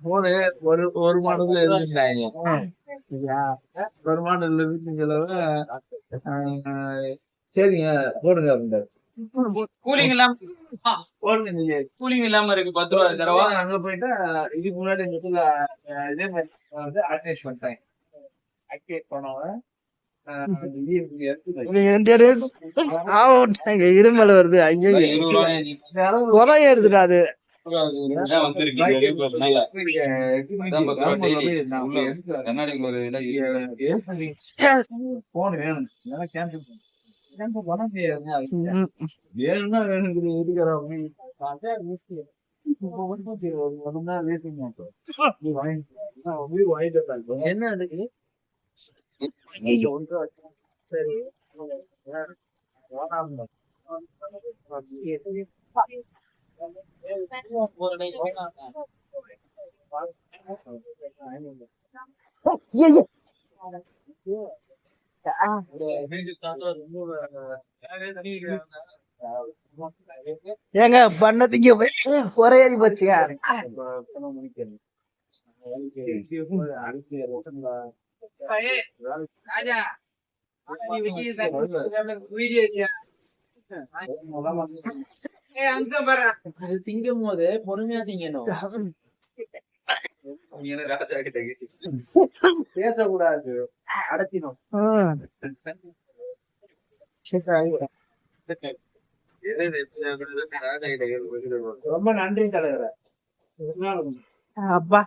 போனு ஒரு மாடல்ல எழுதிட்டாங்க. ஒரு மாடல்ல இருக்குங்களவ சரிங்க போடுங்க அப்படின்றாரு. கூலிங் இல்லாம போடுங்க நீங்க. கூலிங் இல்லாம இருக்கு 10 ரூபா தரவா. அங்க போயிட்டா இதுக்கு முன்னாடி இந்த இடத்துல இதே மாதிரி வந்து ஆக்டிவேட் பண்ணிட்டாங்க. ஆக்டிவேட் பண்ணவன் இருமல் வருது. ஐயோ குறை ஏறுதுடா அது. போன் வேணும் கேன்சல் பண்ண வேணும்னா வேணும் இருக்கிறோம். என்ன அதுக்கு சரி ஏங்க பண்ணதுக்கு ஒரே ஏறி போச்சுங்க. திங்கும் போது பொறுமையா திங்கணும். பேசக்கூடாது, அடத்தினோம். ரொம்ப நன்றி தலைவர. அப்பா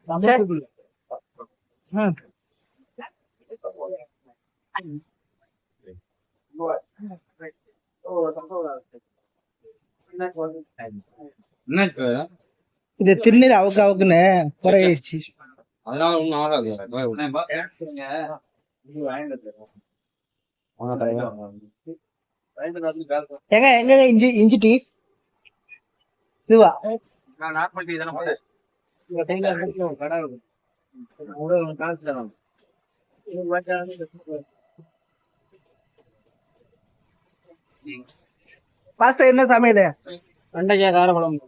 இந்த திண்ணீர் அவுக்கு அவுக்குன்னு குறையிடுச்சு. அதனால ஒண்ணும் ஆகாது. ஏங்க எங்க இஞ்சி இஞ்சி டீ இதுவா நான் நார்மல் டீ தானே போட்டேன். கடை இருக்கும் காசு தரோம். பாஸ்டர் என்ன சமையல்? வெண்டைக்காய் காரக்குழம்பு.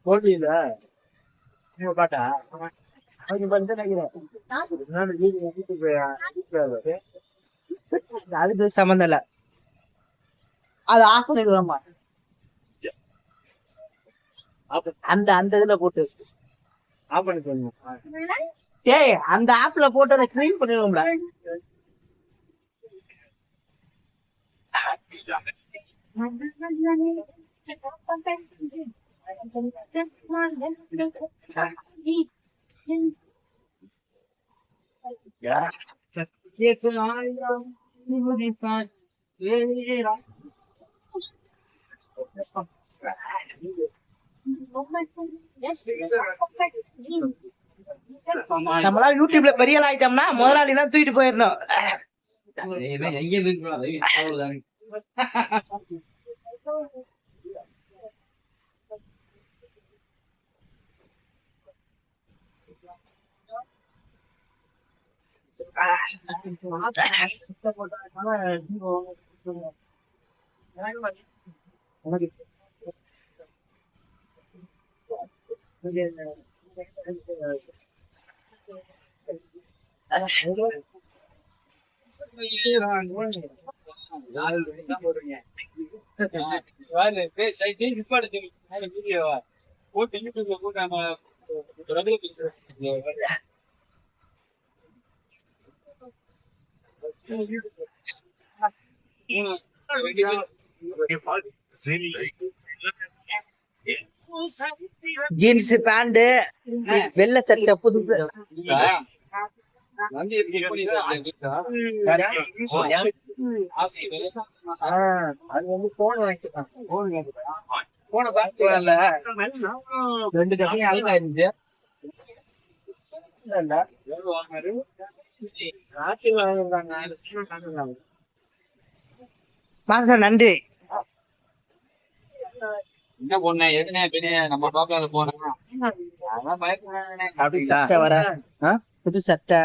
போட்டியில பாட்டா அதுக்கு சம்மந்தம் இல்ல. அது ஆஃப் பண்ணிடுவாமா அந்த அந்த இதுல போட்டு ஆஃப் பண்ணி சொல்லுங்க. டேய் அந்த ஆப்ல போட்டு அதை க்ளீன் பண்ணிடுவோம்ல. நம்மளா யூடியூப்ல பெரிய ஆள் ஆயிட்டோம்னா முதலாளி எல்லாம் தூக்கிட்டு போயிடணும். ஜீன்ஸ் பேண்ட் வெள்ளை சட்டை புதுசு அது வந்து போன் வாங்கிட்டான் போன பாக்கல 2 கம்பெனி அழகா இருந்துச்சு வாங்க நன்றி என்ன பொண்ணு எதுனே நம்ம பாப்பால போனோம் சட்டை வர புது சட்டை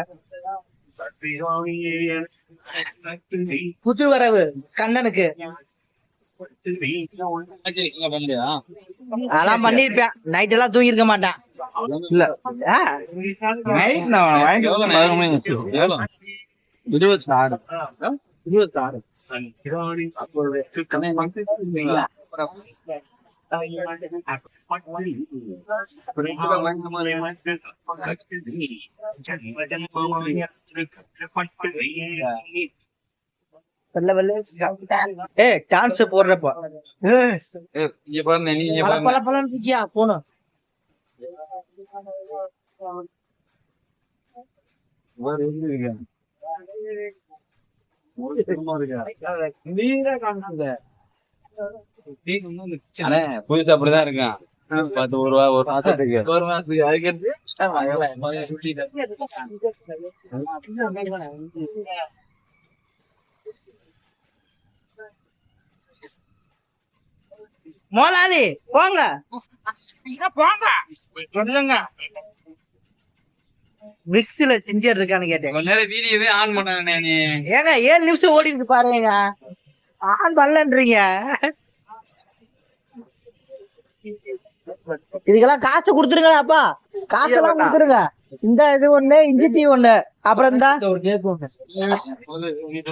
புது வரவு கண்ணனுக்கு அதெல்லாம் பண்ணிருப்பேன் நைட் எல்லாம் தூங்கி இருக்க மாட்டான் இல்ல ஆ, நைட் நான் வாங்கிட்டு 26 வெள்ளை வெள்ளை டான்ஸ் போடுறப்ப இங்க பாருங்க நீ இங்க பல பாருங்க பலன்னு இருக்கியா போனும் அண்ணே புதுசா அப்படிதான் இருக்கான் 10 ரூபா ஒரு மாசத்துக்கு ஒரு மாசத்துக்கு அதுக்கு மோலாலி போங்க போங்க சொல்லுங்க மிக்ஸில செஞ்சர் இருக்கான்னு கேட்டேன் கொஞ்ச நேரம் வீடியோவே ஆன் பண்ண நீ ஏங்க 7 நிமிஷம் ஓடிட்டு பாருங்க ஆன் பண்ணலன்றீங்க இதுக்கெல்லாம் காசு கொடுத்துருங்கப்பா காசெல்லாம் கொடுத்துருங்க இந்த இது ஒண்ணு இஞ்சி டீ ஒண்ணு அப்புறம் இந்த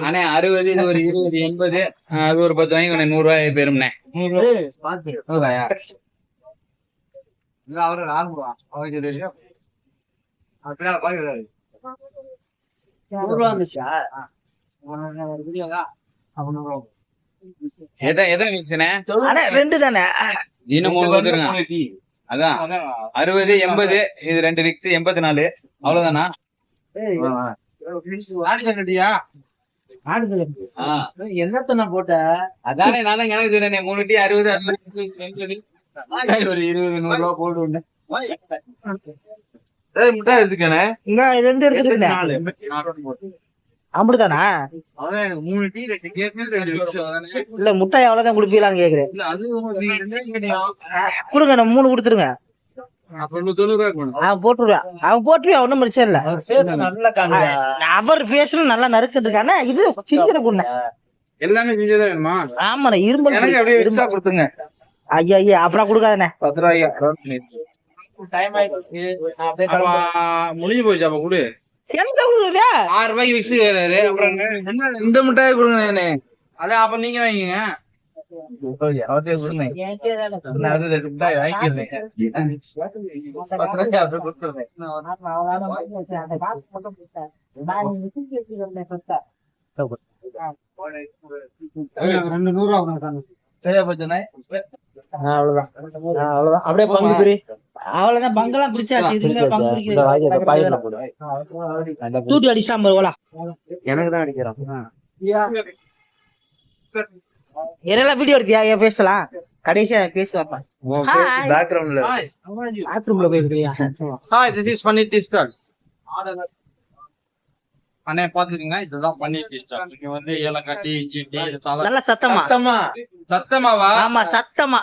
அண்ணே 60 இது ஒரு 20 80 அது ஒரு 10 வாங்கி 100 ரூபாய் போயிரும்ண்ணே அவரு ஆரம்பம் எத்தனை மிக்ஸ்ண்ணே அண்ணே 2 தானே இன்னும் 3 கொடுத்துருங்க அதான் 60 80 இது 2 மிக்ஸ் 84 அவ்வளவுதானா என்னத்த போட்ட அதானே நானும் எனக்கு சொன்னேன் 3 டீ 60 80 ஒரு 20 100 ரூபா போட்டு விட்டேன் முட்டாய் எடுத்துக்கானே இன்னும் 2 எடுத்துருக்கேன் அப்படிதானா 3 டீ 2 கேக் 2 மிக்ஸ் இல்ல முட்டாய் எவ்வளவுதான் குடுப்பீங்களான்னு கேக்குறேன் இல்ல அது நீ ரெண்டே கேட்டியா கொடுங்க நான் 3 கொடுத்துருங்க அப்ப 90 ரூபாய் போணும் அவன் போட்டுருவான் ஒன்னும் பிரச்சனை இல்ல அவர் பேசல நல்லா நறுக்கிட்டு இருக்கானே இது சின்ன குண்ண எல்லாமே செஞ்சதா வேணுமா ஆமா இரும்பு எனக்கு அப்படியே எக்ஸ்ட்ரா கொடுத்துங்க ஐயா அப்புறம் கொடுக்காதண்ணே 10 ரூபாய்க்கு டைம் ஆயிடுச்சு முடிஞ்சு போச்சு அப்ப கொடு எந்த கொடுக்குறது 6 ரூபாய்க்கு மிக்ஸ் வேறாரு அப்புறம் என்ன இந்த மிட்டாய் கொடுங்க நானே அதான் அப்ப நீங்க வாங்கிங்க அவத்தே கொடுங்க நான் அது மிட்டாய் வாங்கிக்கிறேன் 10 ரூபாய்க்கு அப்படியே கொடுத்துறேன் ரெண்டு 100 ரூபா சரியா போச்சுண்ணே அவ்வளவுதான் அப்படியே பங்கு பிரி அவ்வளவுதான் பங்கெல்லாம் பிரிச்சாச்சு இதுமே பங்கு பிரிக்கிறது தூட்டி அடிச்சாம போலாம் எனக்கு தான் அடிக்கிறான் என்னெல்லாம் வீடியோ எடுத்தியா ஏன் பேசலாம் கடைசியா பேசுவாப்பா பேக்ரவுண்ட்ல பாத்ரூம்ல போய் இருக்கியா hi this is Panneer tea stall அண்ணே பாத்துக்கங்க இதுதான் பன்னீர் டீ ஸ்டால் இங்க வந்து ஏலக்காய் டீ இஞ்சி டீ நல்லா சத்தமா சத்தமாவா ஆமா சத்தமா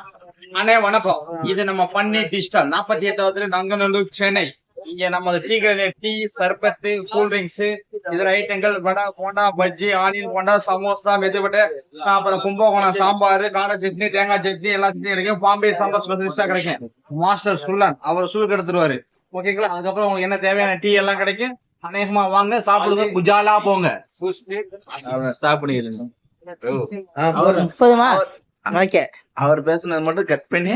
அண்ணே வணக்கம் இது நம்ம பன்னீர் டீ ஸ்டால் 48வது நங்கநல்லூர் சென்னை இங்க நம்ம டீ கடையில டீ, சர்பத்து, கூல் ட்ரிங்க்ஸ் இதர ஐட்டங்கள், வடை, போண்டா, பஜ்ஜி, ஆனியன் போண்டா, சமோசா, மெதுவடை, அப்புறம் கும்பகோணம் சாம்பார், கார சட்னி, தேங்காய் சட்னி எல்லா சட்னியும் கிடைக்கும். பாம்பே சாம்பார் ஸ்பெஷலிஸ்டா கிடைக்கும். மாஸ்டர் சுல்லான் அவர் சுலுக்கு எடுத்துருவாரு. ஓகேங்களா? அதுக்கப்புறம் உங்களுக்கு என்ன தேவையான டீ எல்லாம் கிடைக்கும். அநேகமா வாங்க, சாப்பிடுங்க, குஜாலா போங்க. சாப்பிடுங்க. 30மா? ஓகே. அவர் பேசுனது மட்டும் கட் பண்ணி